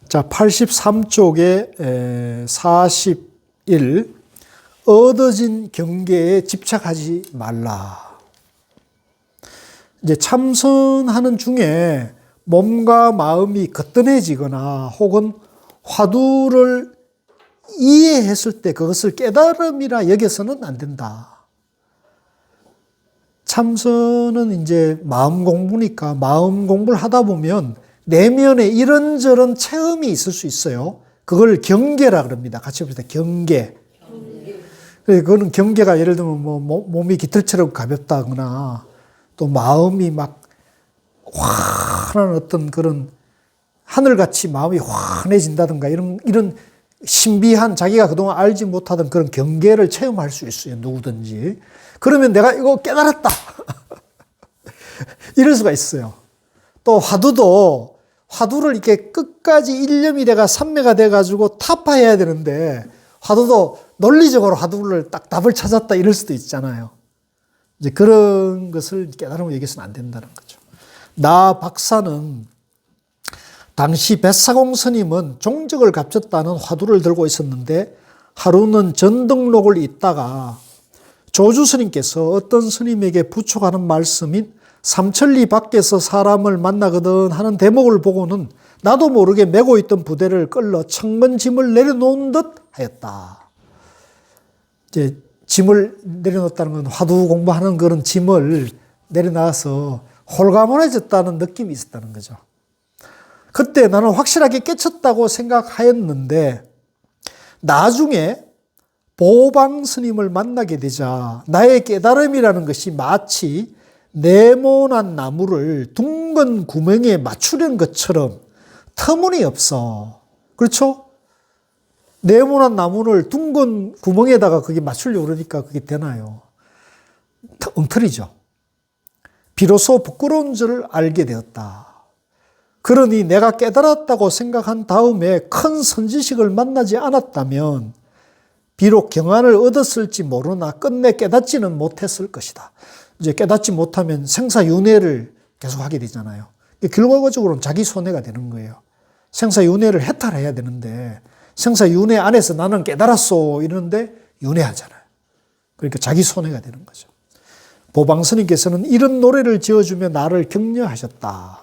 자, 83쪽에 41 얻어진 경계에 집착하지 말라. 이제 참선하는 중에 몸과 마음이 거뜬해지거나 혹은 화두를 이해했을 때 그것을 깨달음이라 여겨서는 안 된다. 참선은 이제 마음 공부니까 마음 공부를 하다 보면 내면에 이런저런 체험이 있을 수 있어요. 그걸 경계라 그럽니다. 같이 봅시다. 경계. 그거는 경계가 예를 들면 몸이 깃털처럼 가볍다거나 또 마음이 막 환한 어떤 그런 하늘같이 마음이 환해진다든가 이런 신비한 자기가 그동안 알지 못하던 그런 경계를 체험할 수 있어요. 누구든지. 그러면 내가 이거 깨달았다. 이럴 수가 있어요. 또 화두를 이렇게 끝까지 일념이 돼가 삼매가 돼가지고 타파해야 되는데 화두도 논리적으로 화두를 딱 답을 찾았다 이럴 수도 있잖아요. 이제 그런 것을 깨달음으로 얘기해서는 안 된다는 거죠. 나 박사는 당시 뱃사공 스님은 종적을 갖췄다는 화두를 들고 있었는데 하루는 전등록을 읽다가 조주 스님께서 어떤 스님에게 부축하는 말씀인 삼천리 밖에서 사람을 만나거든 하는 대목을 보고는 나도 모르게 메고 있던 부대를 끌러 천건 짐을 내려놓은 듯 하였다. 이제 짐을 내려놓았다는 건 화두 공부하는 그런 짐을 내려놔서 홀가분해졌다는 느낌이 있었다는 거죠. 그때 나는 확실하게 깨쳤다고 생각하였는데 나중에 보방 스님을 만나게 되자 나의 깨달음이라는 것이 마치 네모난 나무를 둥근 구멍에 맞추려는 것처럼 터무니없어. 그렇죠? 네모난 나무를 둥근 구멍에다가 그게 맞추려고 그러니까 그게 되나요? 엉터리죠. 비로소 부끄러운 줄 알게 되었다. 그러니 내가 깨달았다고 생각한 다음에 큰 선지식을 만나지 않았다면 비록 경안을 얻었을지 모르나 끝내 깨닫지는 못했을 것이다. 이제 깨닫지 못하면 생사윤회를 계속 하게 되잖아요. 결과적으로는 자기 손해가 되는 거예요. 생사윤회를 해탈해야 되는데 생사윤회 안에서 나는 깨달았소 이러는데 윤회하잖아요. 그러니까 자기 손해가 되는 거죠. 보방스님께서는 이런 노래를 지어주며 나를 격려하셨다.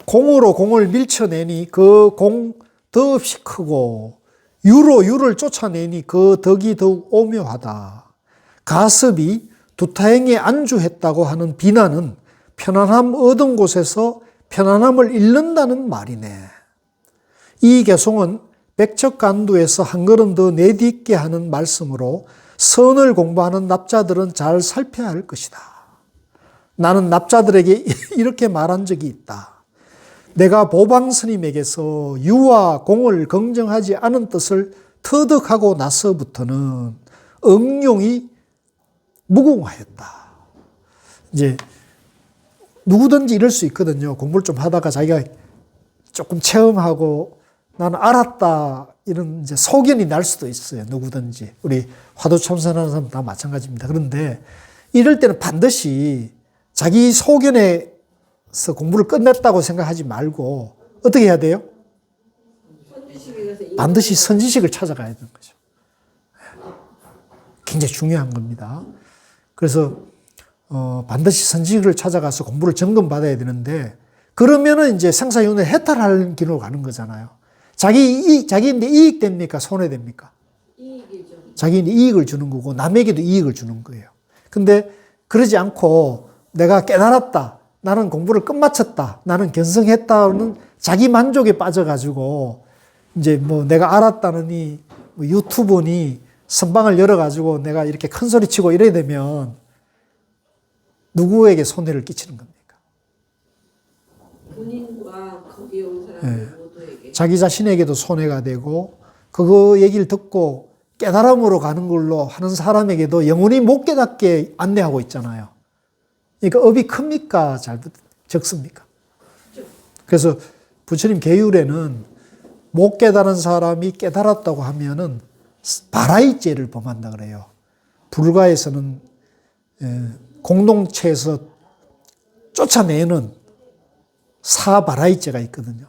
공으로 공을 밀쳐내니 그 공 더없이 크고 유로 유를 쫓아내니 그 덕이 더욱 오묘하다. 가습이 두타행에 안주했다고 하는 비난은 편안함 얻은 곳에서 편안함을 잃는다는 말이네. 이 개송은 백척간두에서 한 걸음 더 내딛게 하는 말씀으로 선을 공부하는 납자들은 잘 살펴야 할 것이다. 나는 납자들에게 이렇게 말한 적이 있다. 내가 보방 스님에게서 유와 공을 긍정하지 않은 뜻을 터득하고 나서부터는 응용이 무궁하였다. 이제 누구든지 이럴 수 있거든요. 공부를 좀 하다가 자기가 조금 체험하고 나는 알았다 이런 이제 소견이 날 수도 있어요. 누구든지 우리 화두 참선하는 사람 다 마찬가지입니다. 그런데 이럴 때는 반드시 자기 소견에 공부를 끝냈다고 생각하지 말고 어떻게 해야 돼요? 반드시 선지식을 찾아가야 되는 거죠. 굉장히 중요한 겁니다. 그래서 반드시 선지식을 찾아가서 공부를 점검받아야 되는데 그러면은 이제 생사윤회 해탈할 길로 가는 거잖아요. 자기인데 이익 됩니까? 손해됩니까? 이익이죠. 자기인데 이익을 주는 거고 남에게도 이익을 주는 거예요. 근데 그러지 않고 내가 깨달았다. 나는 공부를 끝마쳤다. 나는 견성했다는 자기 만족에 빠져가지고 이제 뭐 내가 알았다느니 뭐 유튜브니 선방을 열어가지고 내가 이렇게 큰 소리 치고 이래야 되면 누구에게 손해를 끼치는 겁니까? 본인과 거기에 온 사람들 모두에게. 자기 자신에게도 손해가 되고 그거 얘기를 듣고 깨달음으로 가는 걸로 하는 사람에게도 영원히 못 깨닫게 안내하고 있잖아요. 그러니까 업이 큽니까? 적습니까? 그래서 부처님 계율에는 못 깨달은 사람이 깨달았다고 하면은 바라이죄를 범한다 그래요. 불가에서는 공동체에서 쫓아내는 사바라이죄가 있거든요.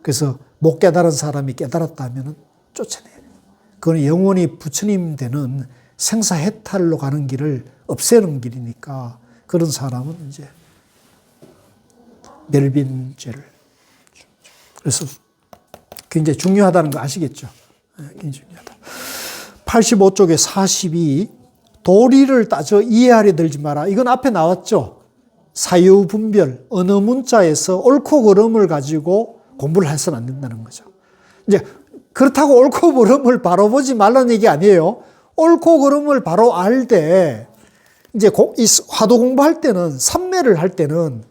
그래서 못 깨달은 사람이 깨달았다 하면 쫓아내야 돼요. 그건 영원히 부처님 되는 생사해탈로 가는 길을 없애는 길이니까 그런 사람은 이제 멸빈죄를. 그래서 굉장히 중요하다는 거 아시겠죠? 굉장히 중요하다. 85쪽에 42, 도리를 따져 이해하려 들지 마라. 이건 앞에 나왔죠? 사유분별, 어느 문자에서 옳고 그름을 가지고 공부를 해서는 안 된다는 거죠. 이제 그렇다고 옳고 그름을 바로 보지 말라는 얘기 아니에요. 옳고 그름을 바로 알 때, 이제 이 화두 공부할 때는, 삼매를 할 때는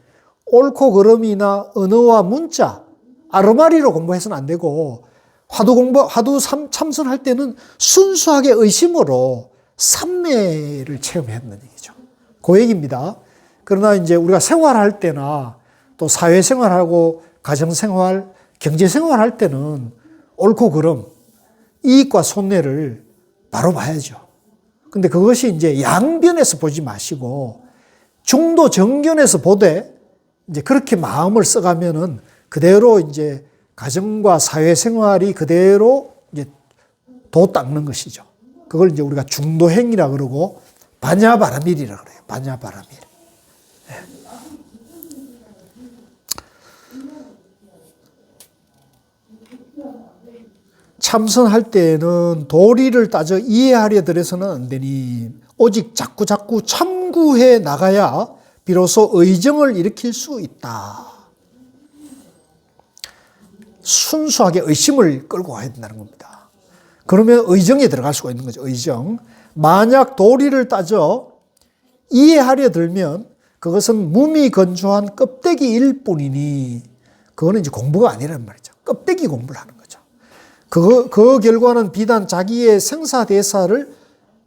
옳고 그름이나 언어와 문자, 아르마리로 공부해서는 안 되고, 화두 참선할 때는 순수하게 의심으로 삼매를 체험해야 한다는 얘기죠. 그 얘기입니다. 그러나 이제 우리가 생활할 때나 또 사회생활하고 가정생활, 경제생활할 때는 옳고 그름, 이익과 손해를 바로 봐야죠. 근데 그것이 이제 양변에서 보지 마시고 중도 정견에서 보되 이제 그렇게 마음을 써가면은 그대로 이제 가정과 사회생활이 그대로 이제 도 닦는 것이죠. 그걸 이제 우리가 중도행이라 그러고 반야바라밀이라 그래요. 반야바라밀. 참선할 때에는 도리를 따져 이해하려 들어서는 안 되니 오직 자꾸 참구해 나가야 비로소 의정을 일으킬 수 있다. 순수하게 의심을 끌고 가야 된다는 겁니다. 그러면 의정에 들어갈 수가 있는 거죠. 의정. 만약 도리를 따져 이해하려 들면 그것은 무미건조한 껍데기일 뿐이니 그거는 이제 공부가 아니란 말이죠. 껍데기 공부를 하는 거죠. 그 결과는 비단 자기의 생사대사를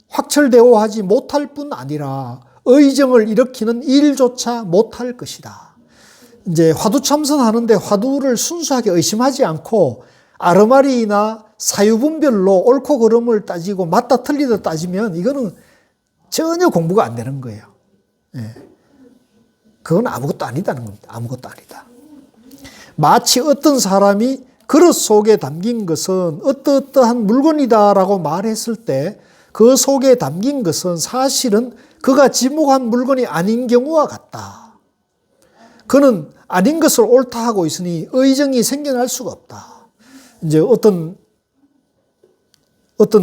확철대오하지 못할 뿐 아니라 의정을 일으키는 일조차 못할 것이다. 이제 화두 참선하는데 화두를 순수하게 의심하지 않고 아르마리나 사유분별로 옳고 그름을 따지고 맞다 틀리다 따지면 이거는 전혀 공부가 안 되는 거예요. 예. 그건 아무것도 아니다는 겁니다. 아무것도 아니다. 마치 어떤 사람이 그릇 속에 담긴 것은 어떠한 물건이다라고 말했을 때 그 속에 담긴 것은 사실은 그가 지목한 물건이 아닌 경우와 같다. 그는 아닌 것을 옳다 하고 있으니 의정이 생겨날 수가 없다. 이제 어떤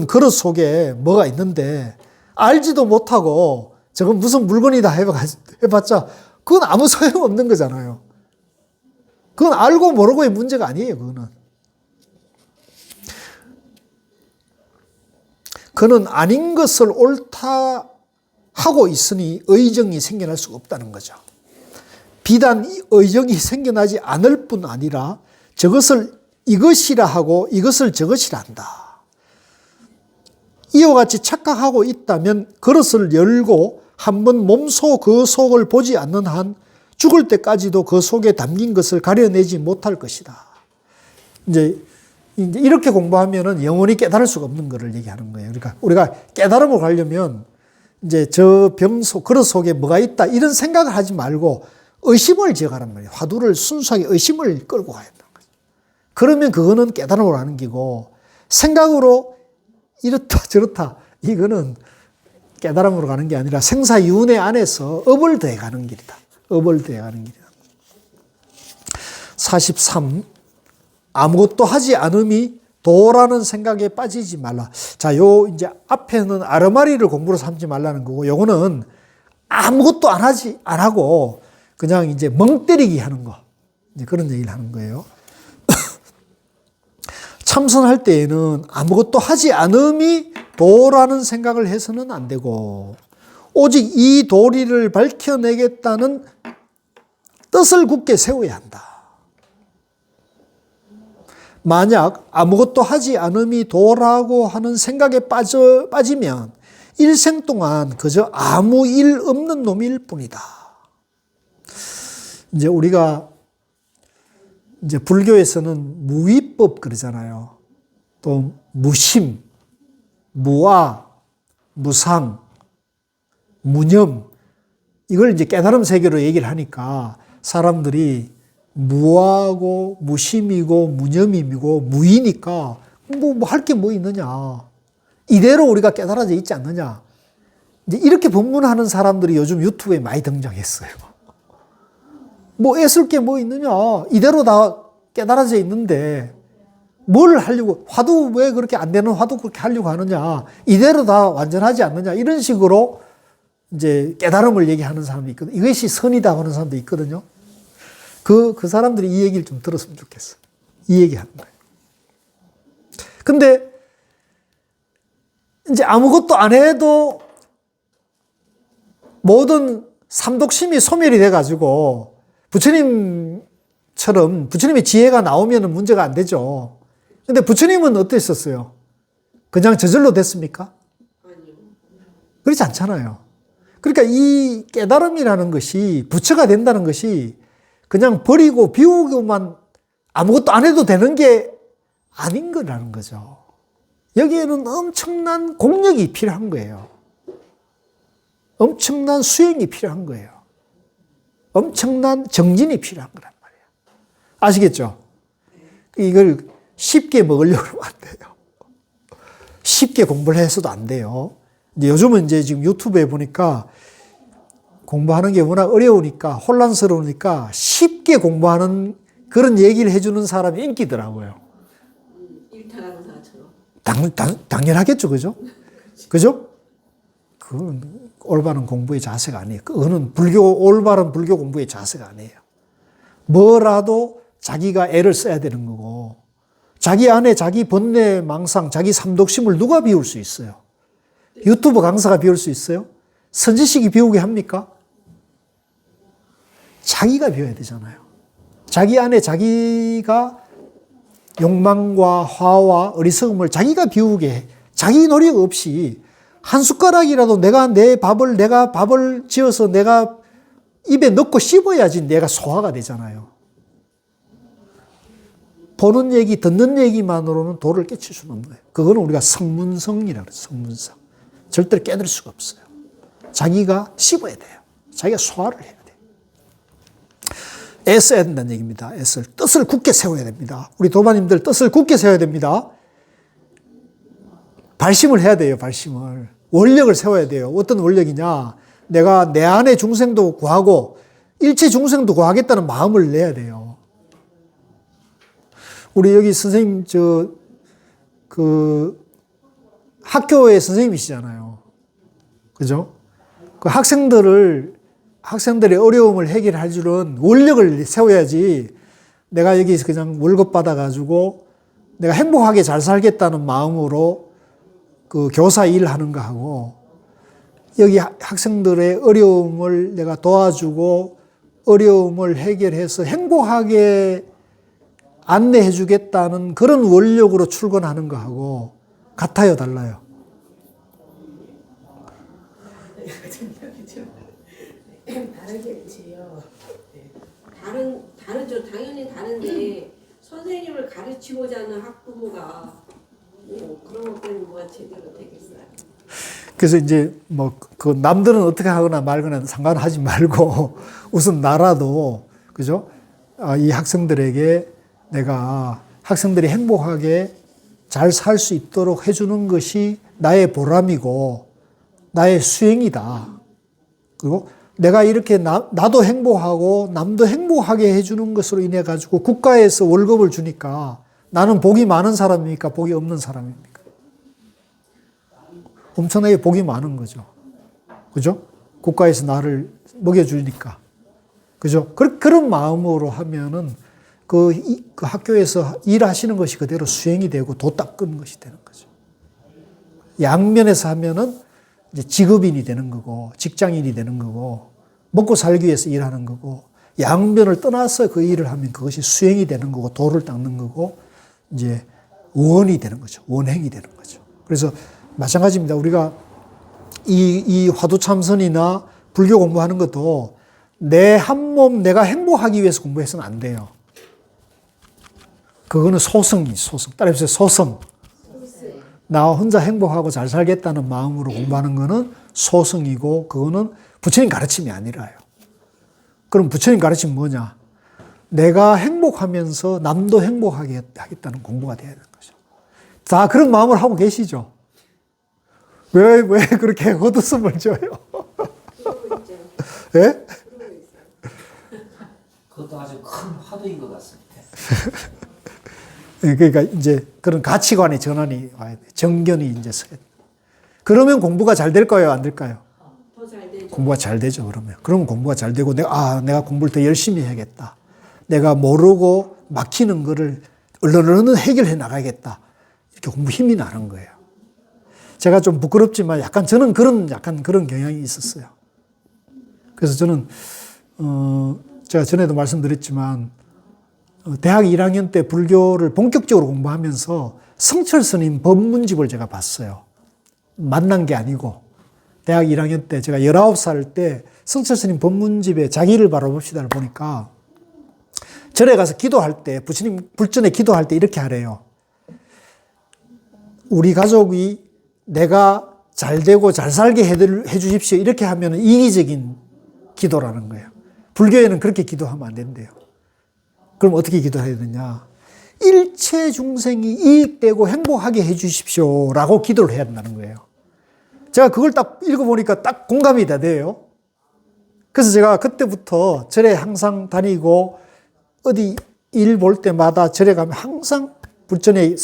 그릇 속에 뭐가 있는데 알지도 못하고 저건 무슨 물건이다 해봤자 그건 아무 소용없는 거잖아요. 그건 알고 모르고의 문제가 아니에요. 그는 아닌 것을 옳다 하고 있으니 의정이 생겨날 수가 없다는 거죠. 비단 의정이 생겨나지 않을 뿐 아니라 저것을 이것이라 하고 이것을 저것이라 한다. 이와 같이 착각하고 있다면 그릇을 열고 한번 몸소 그 속을 보지 않는 한 죽을 때까지도 그 속에 담긴 것을 가려내지 못할 것이다. 이제 이렇게 공부하면은 영원히 깨달을 수가 없는 것을 얘기하는 거예요. 그러니까 우리가 깨달음을 가려면 이제 저 그릇 속에 뭐가 있다 이런 생각을 하지 말고 의심을 지어가란 말이에요. 화두를 순수하게 의심을 끌고 가야 된다는 거죠. 그러면 그거는 깨달음으로 하는 기고 생각으로 이렇다 저렇다 이거는 깨달음으로 가는 게 아니라 생사윤회 안에서 업을 더해가는 길이다. 업을 더해가는 길이다. 43. 아무것도 하지 않음이 도라는 생각에 빠지지 말라. 자, 이제 앞에는 아르마리를 공부로 삼지 말라는 거고, 요거는 아무것도 안 하고, 그냥 이제 멍 때리기 하는 거. 이제 그런 얘기를 하는 거예요. 참선할 때에는 아무것도 하지 않음이 도라는 생각을 해서는 안 되고, 오직 이 도리를 밝혀내겠다는 뜻을 굳게 세워야 한다. 만약 아무것도 하지 않음이 도라고 하는 생각에 빠지면 일생 동안 그저 아무 일 없는 놈일 뿐이다. 이제 우리가 이제 불교에서는 무위법 그러잖아요. 또 무심, 무아, 무상, 무념 이걸 이제 깨달음 세계로 얘기를 하니까 사람들이 무하고 무심이고 무념임이고 무이니까 뭐 할 게 뭐 있느냐. 이대로 우리가 깨달아져 있지 않느냐. 이제 이렇게 법문하는 사람들이 요즘 유튜브에 많이 등장했어요. 뭐 애쓸 게 뭐 있느냐. 이대로 다 깨달아져 있는데 뭘 하려고, 화두 왜 그렇게 안 되는 화두 그렇게 하려고 하느냐. 이대로 다 완전하지 않느냐. 이런 식으로 이제 깨달음을 얘기하는 사람이 있거든요. 이것이 선이다 하는 사람도 있거든요. 그 사람들이 이 얘기를 좀 들었으면 좋겠어. 이 얘기 하는 거예요. 근데 이제 아무것도 안 해도 모든 삼독심이 소멸이 돼가지고 부처님처럼 부처님의 지혜가 나오면 문제가 안 되죠. 근데 부처님은 어땠었어요? 그냥 저절로 됐습니까? 아니요. 그렇지 않잖아요. 그러니까 이 깨달음이라는 것이 부처가 된다는 것이 그냥 버리고 비우고만 아무것도 안 해도 되는 게 아닌 거라는 거죠. 여기에는 엄청난 공력이 필요한 거예요. 엄청난 수행이 필요한 거예요. 엄청난 정진이 필요한 거란 말이에요. 아시겠죠? 이걸 쉽게 먹으려고 하면 안 돼요. 쉽게 공부를 해서도 안 돼요. 이제 요즘은 이제 지금 유튜브에 보니까 공부하는 게 워낙 어려우니까 혼란스러우니까 쉽게 공부하는 그런 얘기를 해주는 사람이 인기더라고요. 일타강사처럼. 당연하겠죠, 그죠? 그죠? 그건 올바른 공부의 자세가 아니에요. 그거는 올바른 불교 공부의 자세가 아니에요. 뭐라도 자기가 애를 써야 되는 거고, 자기 안에 자기 번뇌, 망상, 자기 삼독심을 누가 비울 수 있어요? 유튜브 강사가 비울 수 있어요? 선지식이 비우게 합니까? 자기가 비워야 되잖아요. 자기 안에 자기가 욕망과 화와 어리석음을 자기가 비우게 해. 자기 노력 없이 한 숟가락이라도 내가 밥을 지어서 내가 입에 넣고 씹어야지 내가 소화가 되잖아요. 보는 얘기, 듣는 얘기만으로는 도를 깨칠 수는 없는 거예요. 그거는 우리가 성문성이라고 해요. 성문성. 절대로 깨달을 수가 없어요. 자기가 씹어야 돼요. 자기가 소화를 해야 돼요. 애써야 된다는 얘기입니다. 뜻을 굳게 세워야 됩니다. 우리 도마님들 뜻을 굳게 세워야 됩니다. 발심을 해야 돼요. 발심을. 원력을 세워야 돼요. 어떤 원력이냐. 내가 내 안의 중생도 구하고 일체 중생도 구하겠다는 마음을 내야 돼요. 우리 여기 선생님 학교의 선생님이시잖아요. 그죠? 그 학생들의 어려움을 해결해 주는 원력을 세워야지 내가 여기서 그냥 월급 받아가지고 내가 행복하게 잘 살겠다는 마음으로 그 교사 일하는 거하고 여기 학생들의 어려움을 내가 도와주고 어려움을 해결해서 행복하게 안내해 주겠다는 그런 원력으로 출근하는 거하고 같아요, 달라요? 다르겠지요. 다르죠. 당연히 다른데 선생님을 가르치고자 하는 학부모가 그런 것 때문에 뭐가 제대로 되겠어요. 그래서 이제 그 남들은 어떻게 하거나 말거나 상관하지 말고 우선 나라도 그죠? 이 학생들에게 내가 학생들이 행복하게 잘 살 수 있도록 해주는 것이 나의 보람이고 나의 수행이다. 그리고 내가 이렇게 나도 행복하고 남도 행복하게 해주는 것으로 인해 가지고 국가에서 월급을 주니까 나는 복이 많은 사람입니까? 복이 없는 사람입니까? 엄청나게 복이 많은 거죠. 그죠? 국가에서 나를 먹여주니까. 그죠? 그런 마음으로 하면은 그 학교에서 일하시는 것이 그대로 수행이 되고 도 닦는 것이 되는 거죠. 양면에서 하면은 이제 직업인이 되는 거고, 직장인이 되는 거고, 먹고 살기 위해서 일하는 거고, 양면을 떠나서 그 일을 하면 그것이 수행이 되는 거고, 도를 닦는 거고, 이제 원이 되는 거죠. 원행이 되는 거죠. 그래서 마찬가지입니다. 우리가 이 화두참선이나 불교 공부하는 것도 내 한 몸 내가 행복하기 위해서 공부해서는 안 돼요. 그거는 소성. 따라해보세요. 소성. 나 혼자 행복하고 잘 살겠다는 마음으로 공부하는 거는 소성이고 그거는 부처님 가르침이 아니라요. 그럼 부처님 가르침이 뭐냐? 내가 행복하면서 남도 행복하게 하겠다는 공부가 돼야 되는 거죠. 다 그런 마음을 하고 계시죠? 왜 그렇게 헛웃음을 줘요? 그러고 있죠. 예? 그러고 있어요. 그것도 아주 큰 화두인 것 같습니다. 그러니까 이제 그런 가치관의 전환이 와야 돼. 정견이 이제 서야 돼. 그러면 공부가 잘 될까요? 안 될까요? 더 잘 되죠. 공부가 잘 되죠, 그러면. 그러면 공부가 잘 되고, 내가 공부를 더 열심히 해야겠다. 내가 모르고 막히는 거를 얼른 해결해 나가야겠다. 이렇게 공부 힘이 나는 거예요. 제가 좀 부끄럽지만 저는 그런 경향이 있었어요. 그래서 저는, 제가 전에도 말씀드렸지만, 대학 1학년 때 불교를 본격적으로 공부하면서 성철 스님 법문집을 제가 봤어요. 만난 게 아니고. 대학 1학년 때 제가 19살 때 성철 스님 법문집에 자기를 바라봅시다를 보니까 절에 가서 기도할 때, 부처님 불전에 기도할 때 이렇게 하래요. 우리 가족이 내가 잘 되고 잘 살게 해 주십시오. 이렇게 하면 이기적인 기도라는 거예요. 불교에는 그렇게 기도하면 안 된대요. 그럼 어떻게 기도해야 되냐? 일체 중생이 이익되고 행복하게 해 주십시오. 라고 기도를 해야 된다는 거예요. 제가 그걸 딱 읽어보니까 딱 공감이 다 돼요. 그래서 제가 그때부터 절에 항상 다니고 어디 일 볼 때마다 절에 가면 항상 불전에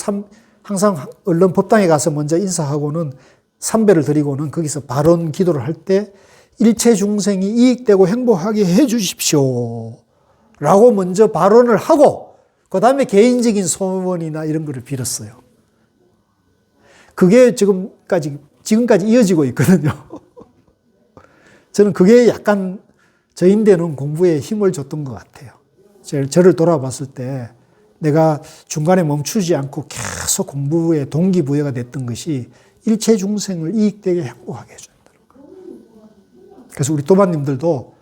항상 얼른 법당에 가서 먼저 인사하고는 삼배를 드리고는 거기서 발언 기도를 할 때 일체 중생이 이익되고 행복하게 해 주십시오. 라고 먼저 발언을 하고 그 다음에 개인적인 소원이나 이런 거를 빌었어요. 그게 지금까지 이어지고 있거든요. 저는 그게 약간 저인대는 공부에 힘을 줬던 것 같아요. 저를 돌아봤을 때 내가 중간에 멈추지 않고 계속 공부에 동기부여가 됐던 것이 일체 중생을 이익되게 행복하게 해준다는 거예요. 그래서 우리 또바님들도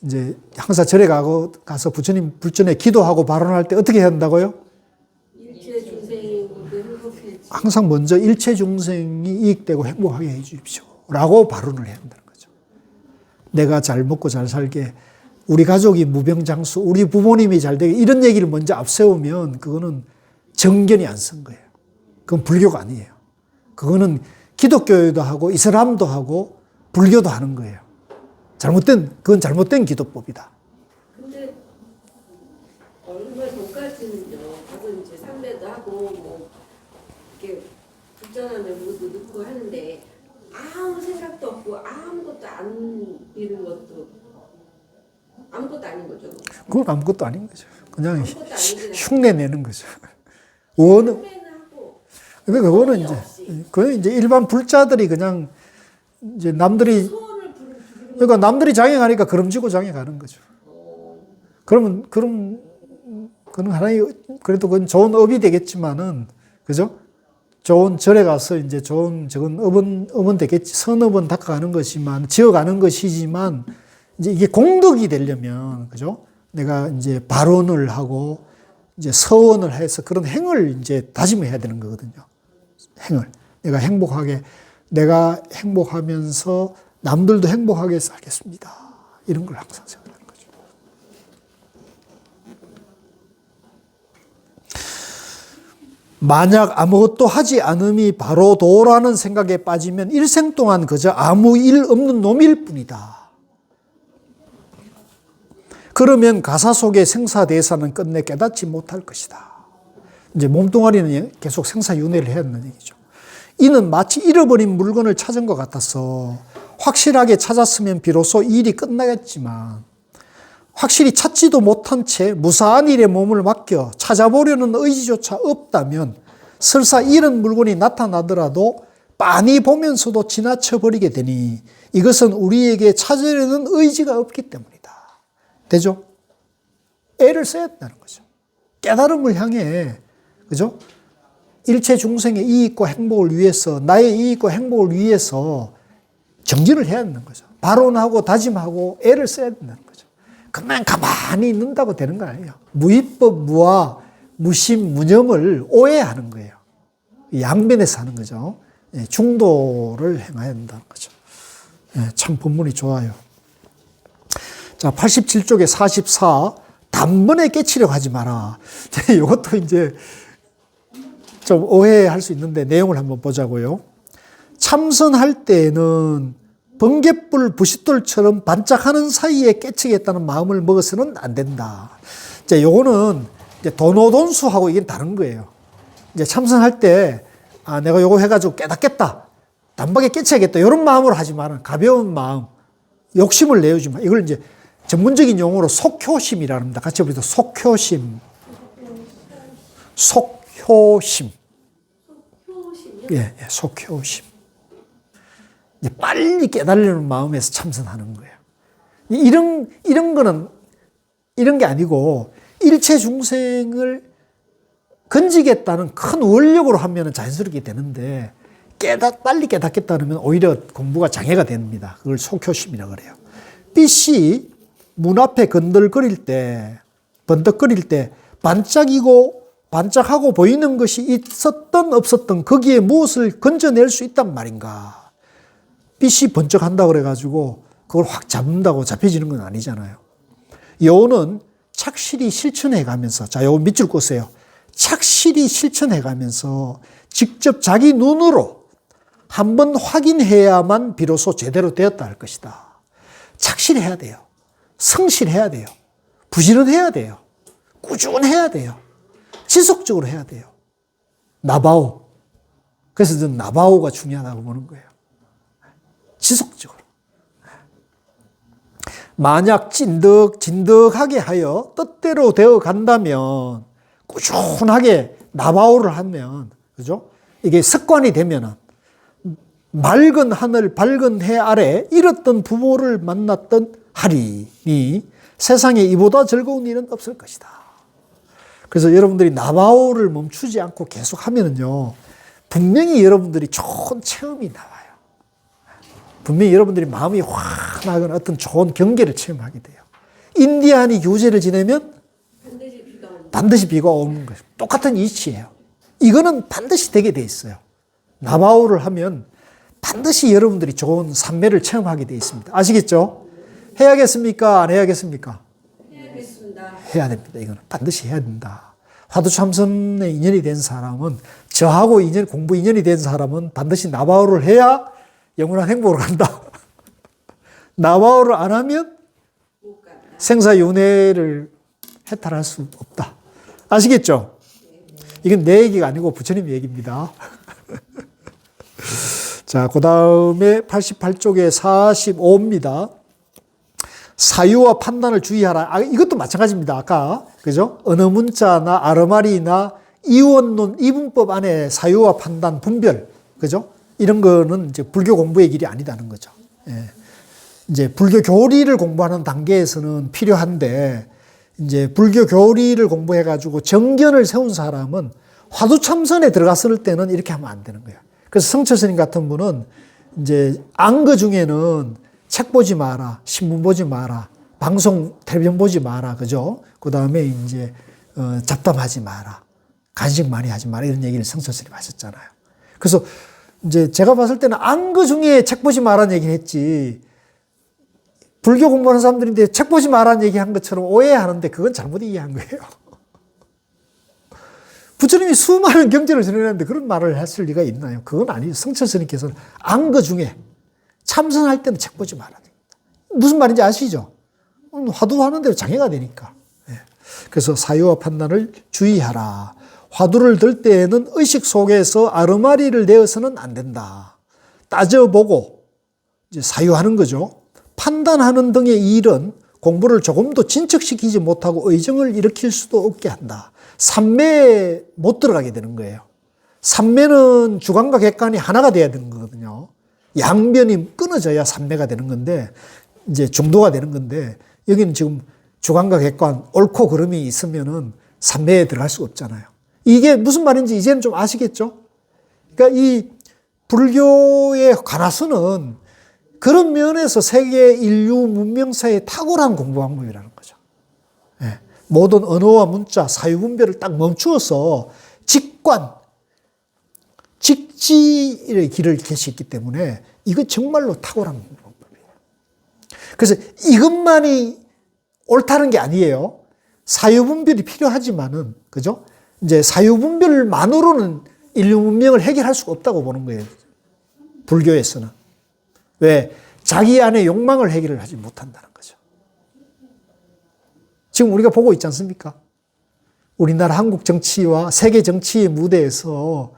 이제 항상 절에 가서 부처님 불전에 기도하고 발언할 때 어떻게 해야 한다고요? 일체 중생이 모두 행복해지. 항상 먼저 일체 중생이 이익되고 행복하게 해 주십시오. 라고 발언을 해야 한다는 거죠. 내가 잘 먹고 잘 살게, 우리 가족이 무병장수, 우리 부모님이 잘 되게, 이런 얘기를 먼저 앞세우면 그거는 정견이 안 쓴 거예요. 그건 불교가 아니에요. 그거는 기독교도 하고 이슬람도 하고 불교도 하는 거예요. 그건 잘못된 기도법이다. 근데 얼마 전까지는요. 가서 이제 삼배도 하고 뭐 이렇게 불전하면 모두 넣고 하는데 아무 생각도 없고 아무것도 안 잃은 것도 아무것도 아닌 거죠. 그건 아무것도 아닌 거죠. 그냥 아무것도 아니지. 흉내 내는 거죠. 원은, 삼배는 하고 근데 그거는 소원이 없이. 그건 이제 일반 불자들이 그냥 이제 남들이, 소원을 부르는 그러니까 남들이 장애가니까 그름지고 장애가는 거죠. 그러면, 그건 하나의, 그래도 그건 좋은 업이 되겠지만은, 그죠? 좋은 절에 가서 이제 저건 업은 되겠지. 선업은 닦아가는 것이지만, 지어가는 것이지만, 이제 이게 공덕이 되려면, 그죠? 내가 이제 발언을 하고, 이제 서원을 해서 그런 행을 이제 다짐해야 되는 거거든요. 행을. 내가 행복하면서 남들도 행복하게 살겠습니다. 이런 걸 항상 생각하는 거죠. 만약 아무것도 하지 않음이 바로 도라는 생각에 빠지면 일생 동안 그저 아무 일 없는 놈일 뿐이다. 그러면 가사 속의 생사대사는 끝내 깨닫지 못할 것이다. 이제 몸뚱아리는 계속 생사윤회를 해야 한다는 얘기죠. 이는 마치 잃어버린 물건을 찾은 것 같아서 확실하게 찾았으면 비로소 일이 끝나겠지만 확실히 찾지도 못한 채 무사한 일에 몸을 맡겨 찾아보려는 의지조차 없다면 설사 잃은 물건이 나타나더라도 빤히 보면서도 지나쳐버리게 되니 이것은 우리에게 찾으려는 의지가 없기 때문이다. 되죠? 애를 써야 된다는 거죠. 깨달음을 향해, 그죠? 일체 중생의 이익과 행복을 위해서, 나의 이익과 행복을 위해서 정진을 해야 되는 거죠. 발언하고 다짐하고 애를 써야 된다는 거죠. 그만 가만히 있는다고 되는 거 아니에요. 무위법, 무아, 무심, 무념을 오해하는 거예요. 양변에서 하는 거죠. 중도를 행해야 된다는 거죠. 참 본문이 좋아요. 자, 87쪽에 44. 단번에 깨치려고 하지 마라. 이것도 이제 좀 오해할 수 있는데 내용을 한번 보자고요. 참선할 때에는 번갯불 부싯돌처럼 반짝하는 사이에 깨치겠다는 마음을 먹어서는 안 된다. 이제 요거는 이제 도노돈수하고 이게 다른 거예요. 이제 참선할 때, 아, 내가 요거 해가지고 깨닫겠다. 단박에 깨쳐야겠다. 이런 마음으로 하지 마라. 가벼운 마음. 욕심을 내어주지 마. 이걸 이제 전문적인 용어로 속효심이라 합니다. 같이 해보세요. 속효심. 속효심. 효심이요? 예, 예, 속효심. 이제 빨리 깨달으려는 마음에서 참선하는 거예요. 이런 거는, 이런 게 아니고, 일체 중생을 건지겠다는 큰 원력으로 하면 자연스럽게 되는데, 빨리 깨닫겠다 그러면 오히려 공부가 장애가 됩니다. 그걸 속효심이라고 그래요. 빛이 문 앞에 건들거릴 때, 번덕거릴 때, 반짝하고 보이는 것이 있었던 없었던 거기에 무엇을 건져낼 수 있단 말인가. 빛이 번쩍한다고 그래가지고 그걸 확 잡는다고 잡혀지는 건 아니잖아요. 요는 착실히 실천해 가면서, 자, 요거 밑줄 꽂으세요. 착실히 실천해 가면서 직접 자기 눈으로 한번 확인해야만 비로소 제대로 되었다 할 것이다. 착실해야 돼요. 성실해야 돼요. 부지런해야 돼요. 꾸준해야 돼요. 지속적으로 해야 돼요. 나바오. 그래서 저는 나바오가 중요하다고 보는 거예요. 지속적으로. 만약 진득하게 하여 뜻대로 되어 간다면, 꾸준하게 나바오를 하면, 그죠? 이게 습관이 되면은, 맑은 하늘, 밝은 해 아래 잃었던 부모를 만났던 하리니 세상에 이보다 즐거운 일은 없을 것이다. 그래서 여러분들이 나바오를 멈추지 않고 계속 하면은요, 분명히 여러분들이 좋은 체험이 나와요. 분명히 여러분들이 마음이 환하거나 어떤 좋은 경계를 체험하게 돼요. 인디안이 교제를 지내면 반드시 비가 오는 거예요. 똑같은 이치예요. 이거는 반드시 되게 돼 있어요. 나바오를 하면 반드시 여러분들이 좋은 산매를 체험하게 돼 있습니다. 아시겠죠? 해야겠습니까? 안 해야겠습니까? 해야겠습니다. 해야 됩니다. 이거는 반드시 해야 된다. 화두 참선에 인연이 된 사람은, 저하고 공부 인연이 된 사람은 반드시 나바오를 해야 영원한 행복으로 간다. 나바오를 안 하면 생사윤회를 해탈할 수 없다. 아시겠죠? 이건 내 얘기가 아니고 부처님 얘기입니다. 자, 그 다음에 88쪽에 45입니다. 사유와 판단을 주의하라. 아, 이것도 마찬가지입니다. 아까, 그죠? 어느 문자나 아르마리나 이원론, 이분법 안에 사유와 판단, 분별, 그죠? 이런 거는 이제 불교 공부의 길이 아니다는 거죠. 예. 이제 불교 교리를 공부하는 단계에서는 필요한데, 이제 불교 교리를 공부해가지고 정견을 세운 사람은 화두참선에 들어갔을 때는 이렇게 하면 안 되는 거예요. 그래서 성철 스님 같은 분은 이제 안거 중에는 책 보지 마라, 신문 보지 마라, 방송, 텔레비전 보지 마라, 그죠? 그 다음에 이제, 잡담하지 마라, 간식 많이 하지 마라, 이런 얘기를 성철 스님 하셨잖아요. 그래서 이제 제가 봤을 때는 안거 중에 책 보지 마라는 얘기를 했지, 불교 공부하는 사람들인데 책 보지 마라는 얘기 한 것처럼 오해하는데 그건 잘못 이해한 거예요. 부처님이 수많은 경전을 전해놨는데 그런 말을 했을 리가 있나요? 그건 아니에요. 성철 스님께서는 안거 중에 참선할 때는 책 보지 마라. 무슨 말인지 아시죠? 화두하는 대로 장애가 되니까. 그래서 사유와 판단을 주의하라. 화두를 들 때에는 의식 속에서 아르마리를 내어서는 안 된다. 따져보고 이제 사유하는 거죠. 판단하는 등의 일은 공부를 조금도 진척시키지 못하고 의정을 일으킬 수도 없게 한다. 삼매에 못 들어가게 되는 거예요. 삼매는 주관과 객관이 하나가 돼야 되는 거거든요. 양변이 끊어져야 삼매가 되는 건데, 이제 중도가 되는 건데, 여기는 지금 주관과 객관, 옳고 그름이 있으면은 삼매에 들어갈 수가 없잖아요. 이게 무슨 말인지 이제는 좀 아시겠죠? 그러니까 이 불교의 관화수는 그런 면에서 세계 인류 문명사의 탁월한 공부 방법이라는 거죠. 예. 모든 언어와 문자, 사유분별을 딱 멈추어서 직지의 길을 개시했기 때문에 이거 정말로 탁월한 공부 방법이에요. 그래서 이것만이 옳다는 게 아니에요. 사유분별이 필요하지만은, 그죠? 이제 사유분별만으로는 인류 문명을 해결할 수가 없다고 보는 거예요. 불교에서는. 왜? 자기 안의 욕망을 해결을 하지 못한다는 거죠. 지금 우리가 보고 있지 않습니까? 우리나라 한국 정치와 세계 정치의 무대에서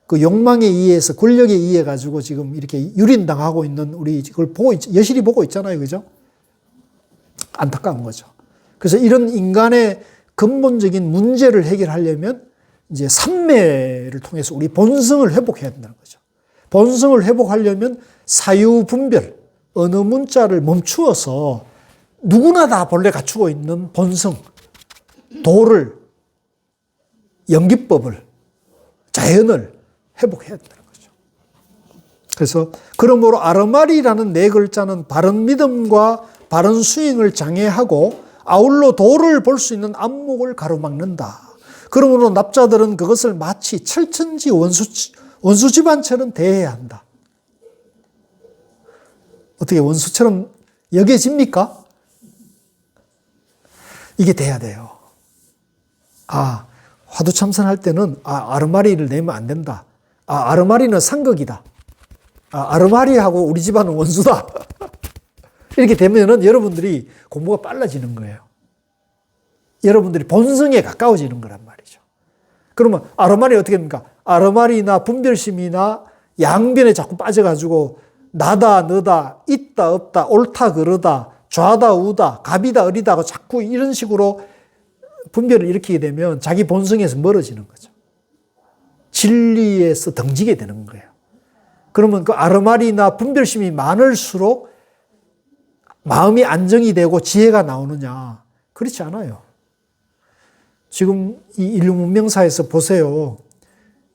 그 욕망에 의해서, 권력에 의해 가지고 지금 이렇게 유린당하고 있는 우리 그걸 여실히 보고 있잖아요. 그죠? 안타까운 거죠. 그래서 이런 인간의 근본적인 문제를 해결하려면 이제 삼매를 통해서 우리 본성을 회복해야 된다는 거죠. 본성을 회복하려면 사유분별, 어느 문자를 멈추어서 누구나 다 본래 갖추고 있는 본성, 도를, 연기법을, 자연을 회복해야 된다는 거죠. 그래서 그러므로 아르마리라는 네 글자는 바른 믿음과 바른 수행을 장애하고 아울러 도를 볼 수 있는 안목을 가로막는다. 그러므로 납자들은 그것을 마치 철천지 원수 집안처럼 대해야 한다. 어떻게 원수처럼 여겨집니까? 이게 돼야 돼요. 아, 화두 참선할 때는 아르마리를 내면 안 된다. 아르마리는 상극이다. 아르마리하고 우리 집안은 원수다. 이렇게 되면은 여러분들이 공부가 빨라지는 거예요. 여러분들이 본성에 가까워지는 거란 말이죠. 그러면 아르마리 어떻게 됩니까? 아르마리나 분별심이나 양변에 자꾸 빠져가지고 나다 너다 있다 없다 옳다 그르다 좌다 우다 갑이다 을이다 하고 자꾸 이런 식으로 분별을 일으키게 되면 자기 본성에서 멀어지는 거죠. 진리에서 등지게 되는 거예요. 그러면 그 아르마리나 분별심이 많을수록 마음이 안정이 되고 지혜가 나오느냐? 그렇지 않아요. 지금 이 인류 문명사에서 보세요.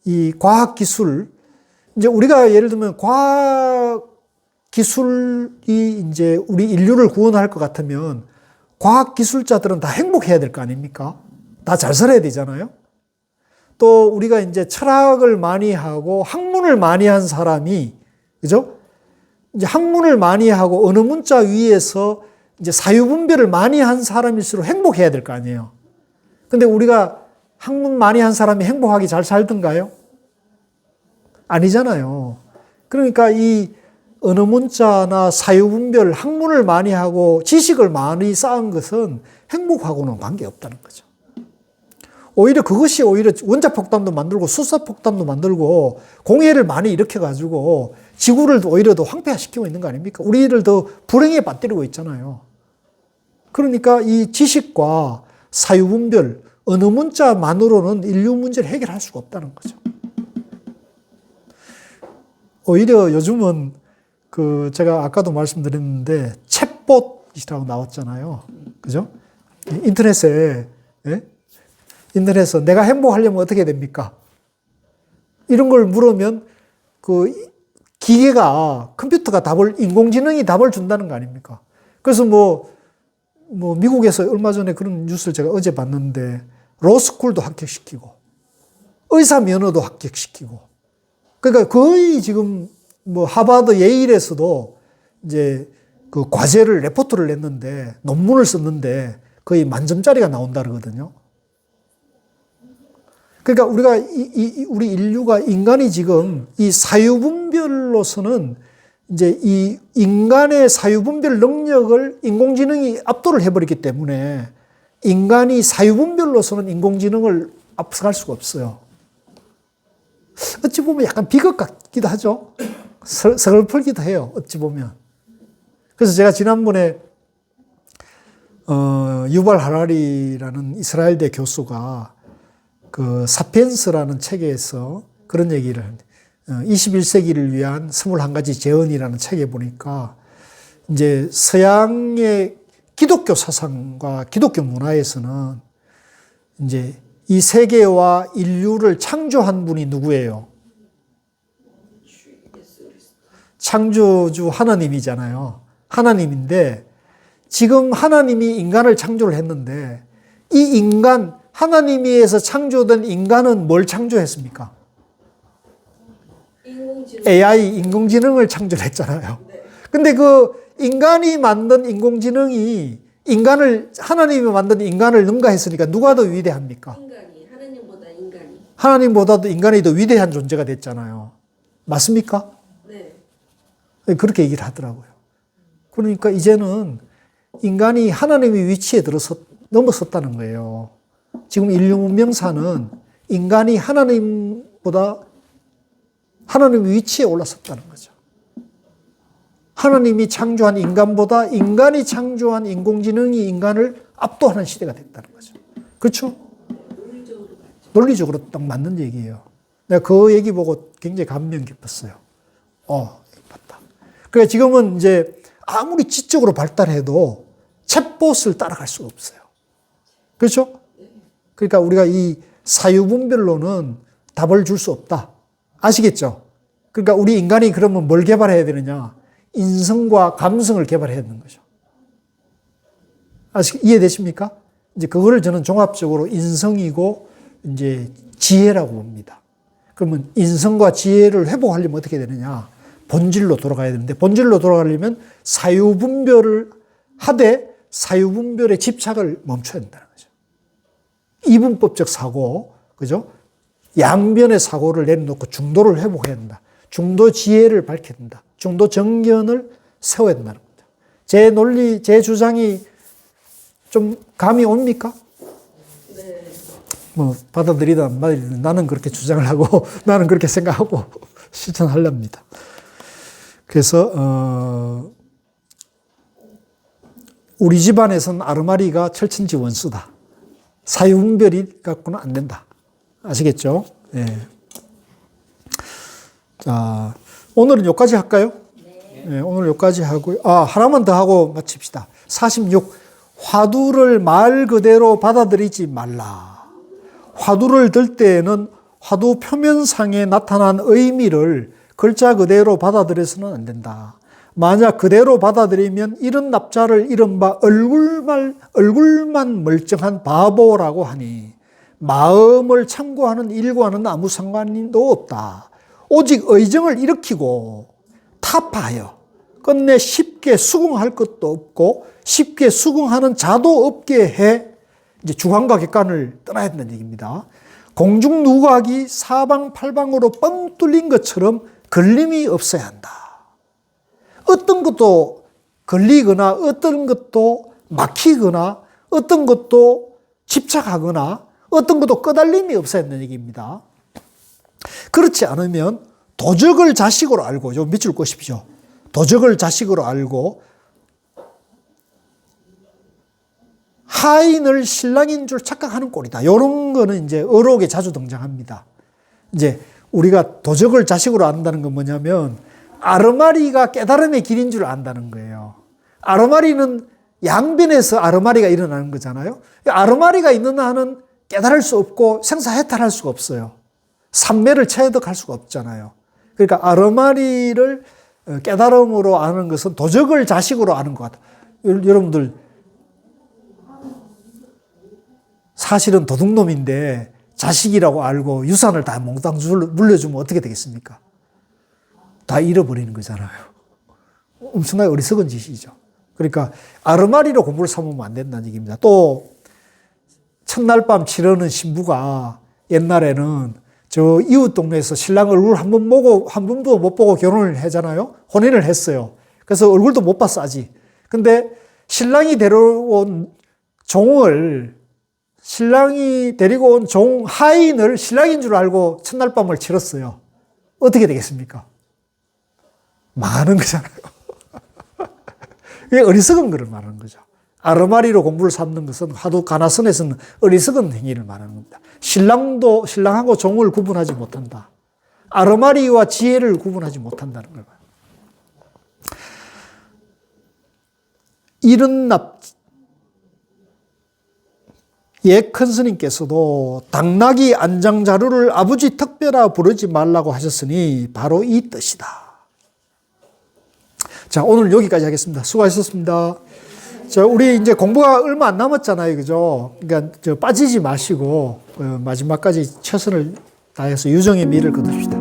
이 과학기술, 이제 우리가 예를 들면 과학기술이 이제 우리 인류를 구원할 것 같으면 과학기술자들은 다 행복해야 될 거 아닙니까? 다 잘 살아야 되잖아요. 또 우리가 이제 철학을 많이 하고 학문을 많이 한 사람이, 그죠? 이제 학문을 많이 하고 어느 문자 위에서 이제 사유분별을 많이 한 사람일수록 행복해야 될 거 아니에요. 근데 우리가 학문 많이 한 사람이 행복하게 잘 살던가요? 아니잖아요. 그러니까 이 어느 문자나 사유분별, 학문을 많이 하고 지식을 많이 쌓은 것은 행복하고는 관계없다는 거죠. 오히려 그것이 오히려 원자폭탄도 만들고 수소폭탄도 만들고 공해를 많이 일으켜가지고 지구를 오히려 더 황폐화시키고 있는 거 아닙니까? 우리를 더 불행에 빠뜨리고 있잖아요. 그러니까 이 지식과 사유분별, 어느 문자만으로는 인류 문제를 해결할 수가 없다는 거죠. 오히려 요즘은 제가 아까도 말씀드렸는데 챗봇이라고 나왔잖아요. 그죠? 인터넷에 내가 행복하려면 어떻게 됩니까? 이런 걸 물으면 기계가, 컴퓨터가 인공지능이 답을 준다는 거 아닙니까? 그래서 미국에서 얼마 전에 그런 뉴스를 제가 어제 봤는데, 로스쿨도 합격시키고, 의사 면허도 합격시키고, 그러니까 거의 지금 하버드 예일에서도 이제 그 과제를, 레포트를 냈는데, 논문을 썼는데 거의 만점짜리가 나온다 그러거든요. 그러니까 우리 인류가, 인간이 지금 이 사유분별로서는 이제 이 인간의 사유분별 능력을 인공지능이 압도를 해버렸기 때문에 인간이 사유분별로서는 인공지능을 앞서갈 수가 없어요. 어찌 보면 약간 비극 같기도 하죠. 서글프기도 해요. 어찌 보면. 그래서 제가 지난번에 유발 하라리라는 이스라엘대 교수가 그 사피엔스라는 책에서 그런 얘기를 21세기를 위한 21가지 재언이라는 책에 보니까 이제 서양의 기독교 사상과 기독교 문화에서는 이제 이 세계와 인류를 창조한 분이 누구예요? 창조주 하나님이잖아요. 하나님인데 지금 하나님이 인간을 창조를 했는데 이 인간, 하나님에 의해서 창조된 인간은 뭘 창조했습니까? AI, 인공지능을 창조했잖아요. 근데 그 인간이 만든 인공지능이 인간을, 하나님이 만든 인간을 능가했으니까 누가 더 위대합니까? 인간이 하나님보다 인간이. 하나님보다도 인간이 더 위대한 존재가 됐잖아요. 맞습니까? 네. 그렇게 얘기를 하더라고요. 그러니까 이제는 인간이 하나님의 위치에 넘어섰다는 거예요. 지금 인류 문명사는 인간이 하나님보다 하나님의 위치에 올라섰다는 거죠. 하나님이 창조한 인간보다 인간이 창조한 인공지능이 인간을 압도하는 시대가 됐다는 거죠. 그렇죠? 논리적으로 맞죠. 논리적으로 딱 맞는 얘기예요. 내가 그 얘기 보고 굉장히 감명 깊었어요. 맞다. 그래 지금은 이제 아무리 지적으로 발달해도 챗봇을 따라갈 수가 없어요. 그렇죠? 그러니까 우리가 이 사유분별로는 답을 줄 수 없다. 아시겠죠? 그러니까 우리 인간이 그러면 뭘 개발해야 되느냐? 인성과 감성을 개발해야 되는 거죠. 이해되십니까? 이제 그거를 저는 종합적으로 인성이고 이제 지혜라고 봅니다. 그러면 인성과 지혜를 회복하려면 어떻게 되느냐? 본질로 돌아가야 되는데 본질로 돌아가려면 사유분별을 하되 사유분별의 집착을 멈춰야 된다는 거죠. 이분법적 사고, 그죠? 양변의 사고를 내려놓고 중도를 회복해야 된다. 중도 지혜를 밝혀야 된다. 중도 정견을 세워야 된다는 겁니다. 제 논리, 제 주장이 좀 감이 옵니까? 네. 뭐 받아들이든 안 받아들이든 나는 그렇게 주장을 하고 나는 그렇게 생각하고 실천하렵니다. 그래서 우리 집안에서는 아르마리가 철천지 원수다. 사유분별이 갖고는 안 된다. 아시겠죠? 예. 자, 오늘은 여기까지 할까요? 네. 오늘 여기까지 하고요. 하나만 더 하고 마칩시다. 46. 화두를 말 그대로 받아들이지 말라. 화두를 들 때에는 화두 표면상에 나타난 의미를 글자 그대로 받아들여서는 안 된다. 만약 그대로 받아들이면 이런 납자를 이른바 얼굴만 멀쩡한 바보라고 하니 마음을 참고하는 일과는 아무 상관도 없다. 오직 의정을 일으키고 타파하여 끝내 쉽게 수긍할 것도 없고 쉽게 수긍하는 자도 없게 해 이제 주관과 객관을 떠나야 된다는 얘기입니다. 공중 누각이 사방팔방으로 뻥 뚫린 것처럼 걸림이 없어야 한다. 어떤 것도 걸리거나 어떤 것도 막히거나 어떤 것도 집착하거나 어떤 것도 끄달림이 없어야 한다는 얘기입니다. 그렇지 않으면 도적을 자식으로 알고, 좀 밑줄 그십시오. 도적을 자식으로 알고 하인을 신랑인 줄 착각하는 꼴이다. 이런 거는 이제 어록에 자주 등장합니다. 이제 우리가 도적을 자식으로 안다는 건 뭐냐면 아르마리가 깨달음의 길인 줄 안다는 거예요. 아르마리는 양변에서 아르마리가 일어나는 거잖아요. 아르마리가 있는 한은 깨달을 수 없고 생사해탈할 수가 없어요. 삼매를 체득할 수가 없잖아요. 그러니까 아르마리를 깨달음으로 아는 것은 도적을 자식으로 아는 것 같아요. 여러분들 사실은 도둑놈인데 자식이라고 알고 유산을 다 몽땅 물려주면 어떻게 되겠습니까? 다 잃어버리는 거잖아요. 엄청나게 어리석은 짓이죠. 그러니까 아르마리로 공부를 삼으면 안 된다는 얘기입니다. 또 첫날 밤 치르는 신부가 옛날에는 저 이웃 동네에서 신랑 얼굴 한 번도 못 보고 결혼을 하잖아요. 혼인을 했어요. 그래서 얼굴도 못 봤어 아직. 근데 신랑이 데려온 종 하인을 신랑인 줄 알고 첫날 밤을 치렀어요. 어떻게 되겠습니까? 망하는 거잖아요. 이게 어리석은 거를 말하는 거죠. 아르마리로 공부를 삼는 것은 하도 가나선에서는 어리석은 행위를 말하는 겁니다. 신랑하고 종을 구분하지 못한다. 아르마리와 지혜를 구분하지 못한다는 걸 말합니다. 이런 큰 스님께서도 당나귀 안장자루를 아버지 특별하 부르지 말라고 하셨으니 바로 이 뜻이다. 자, 오늘 여기까지 하겠습니다. 수고하셨습니다. 자, 우리 이제 공부가 얼마 안 남았잖아요. 그죠? 그러니까 빠지지 마시고 마지막까지 최선을 다해서 유정의 미를 거둡시다.